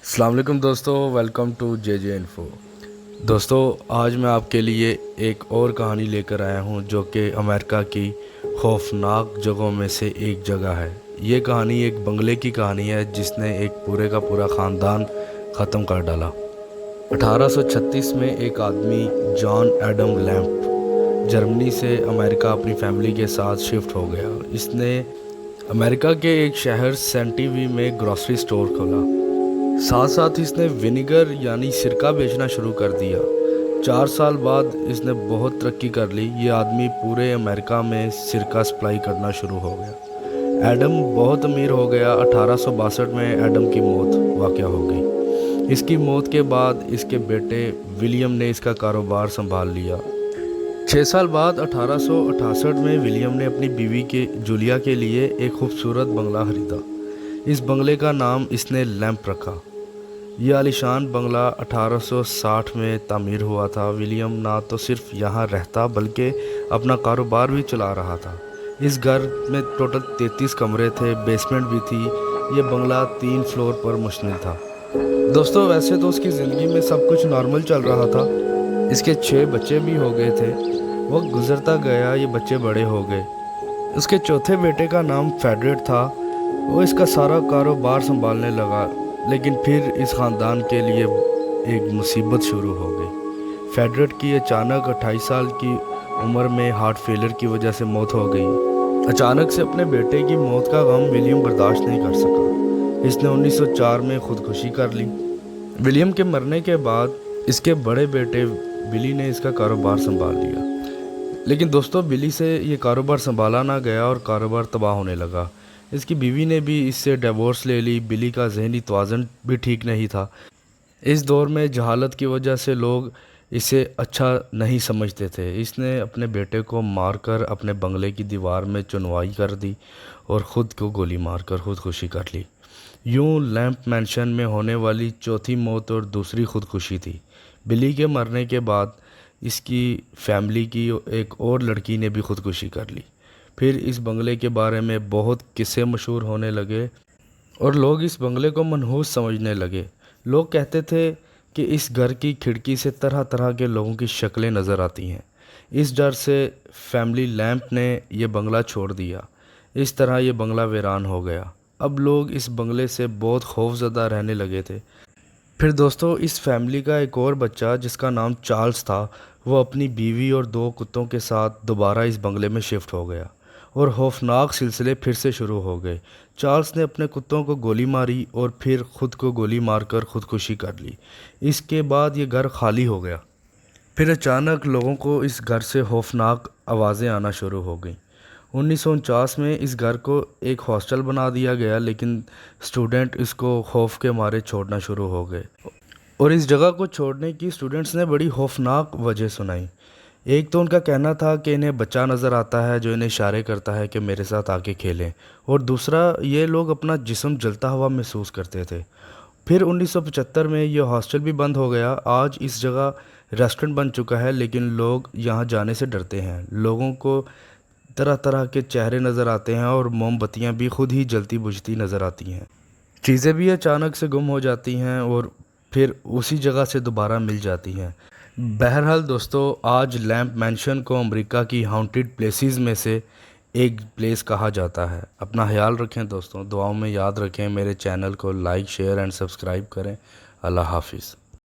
अस्सलाम वालेकुम दोस्तों, welcome to J J info. दोस्तों, आज मैं आपके लिए एक और कहानी लेकर आया हूं जो कि अमेरिका की खौफनाक जगहों में से एक जगह है। ये कहानी एक बंगले की कहानी है जिसने एक पूरे का पूरा ख़ानदान ख़त्म कर डाला। 1836 में एक आदमी जॉन एडम लैम्प जर्मनी से अमेरिका अपनी फैमिली के साथ शिफ्ट हो गया। इसने अमेरिका के एक शहर सेंटिवी में ग्रॉसरी स्टोर खोला। साथ साथ इसने विनेगर यानी सिरका बेचना शुरू कर दिया। 4 साल बाद इसने बहुत तरक्की कर ली। ये आदमी पूरे अमेरिका में सिरका सप्लाई करना शुरू हो गया। एडम बहुत अमीर हो गया। 1862 में एडम की मौत वाक़या हो गई। इसकी मौत के बाद इसके बेटे विलियम ने इसका कारोबार संभाल लिया। 6 साल बाद 1868 में विलियम ने अपनी बीवी के जूलिया के लिए एक खूबसूरत बंगला खरीदा। इस बंगले का नाम इसने लैंप रखा। यह आलीशान बंगला 1860 में तामीर हुआ था। विलियम ना तो सिर्फ यहाँ रहता बल्कि अपना कारोबार भी चला रहा था। इस घर में टोटल 33 कमरे थे, बेसमेंट भी थी। ये बंगला 3 फ्लोर पर मुश्तमिल था। दोस्तों, वैसे तो उसकी ज़िंदगी में सब कुछ नॉर्मल चल रहा था। इसके 6 बच्चे भी हो गए थे। वक्त गुजरता गया, ये बच्चे बड़े हो गए। उसके चौथे बेटे का नाम फेडरेट था। वो इसका सारा कारोबार संभालने लगा, लेकिन फिर इस ख़ानदान के लिए एक मुसीबत शुरू हो गई। फेडरेट की अचानक 28 साल की उम्र में हार्ट फेलियर की वजह से मौत हो गई। अचानक से अपने बेटे की मौत का गम विलियम बर्दाश्त नहीं कर सका। इसने 1904 में खुदकुशी कर ली। विलियम के मरने के बाद इसके बड़े बेटे बिली ने इसका कारोबार संभाल लिया। लेकिन दोस्तों, बिली से ये कारोबार संभाला ना गया और कारोबार तबाह होने लगा। इसकी बीवी ने भी इससे डिवोर्स ले ली। बिली का जहनी तवाज़ुन भी ठीक नहीं था। इस दौर में जहालत की वजह से लोग इसे अच्छा नहीं समझते थे। इसने अपने बेटे को मारकर अपने बंगले की दीवार में चुनवाई कर दी और ख़ुद को गोली मारकर खुदकुशी कर ली। यूं लैंप मैंशन में होने वाली चौथी मौत और दूसरी खुदकुशी थी। बिली के मरने के बाद इसकी फैमिली की एक और लड़की ने भी खुदकुशी कर ली। फिर इस बंगले के बारे में बहुत किस्से मशहूर होने लगे और लोग इस बंगले को मनहूस समझने लगे। लोग कहते थे कि इस घर की खिड़की से तरह तरह के लोगों की शक्लें नज़र आती हैं। इस डर से फैमिली लैंप ने यह बंगला छोड़ दिया। इस तरह ये बंगला वीरान हो गया। अब लोग इस बंगले से बहुत खौफज़दा रहने लगे थे। फिर दोस्तों, इस फैमिली का एक और बच्चा जिसका नाम चार्ल्स था, वो अपनी बीवी और 2 कुत्तों के साथ दोबारा इस बंगले में शिफ्ट हो गया और खौफनाक सिलसिले फिर से शुरू हो गए। चार्ल्स ने अपने कुत्तों को गोली मारी और फिर ख़ुद को गोली मारकर ख़ुदकुशी कर ली। इसके बाद ये घर खाली हो गया। फिर अचानक लोगों को इस घर से खौफनाक आवाज़ें आना शुरू हो गईं। 1949 में इस घर को एक हॉस्टल बना दिया गया, लेकिन स्टूडेंट इसको खौफ के मारे छोड़ना शुरू हो गए और इस जगह को छोड़ने की स्टूडेंट्स ने बड़ी खौफनाक वजह सुनाई। एक तो उनका कहना था कि इन्हें बच्चा नज़र आता है जो इन्हें इशारे करता है कि मेरे साथ आके खेलें, और दूसरा ये लोग अपना जिस्म जलता हुआ महसूस करते थे। फिर 1975 में ये हॉस्टल भी बंद हो गया। आज इस जगह रेस्टोरेंट बन चुका है, लेकिन लोग यहाँ जाने से डरते हैं। लोगों को तरह तरह के चेहरे नज़र आते हैं और मोमबत्तियाँ भी खुद ही जलती बुझती नज़र आती हैं। चीज़ें भी अचानक से गुम हो जाती हैं और फिर उसी जगह से दोबारा मिल जाती हैं। बहरहाल दोस्तों, आज लैंप मैंशन को अमेरिका की हॉन्टेड प्लेसेस में से एक प्लेस कहा जाता है। अपना ख्याल रखें दोस्तों, दुआओं में याद रखें। मेरे चैनल को लाइक, शेयर एंड सब्सक्राइब करें। अल्लाह हाफिज़।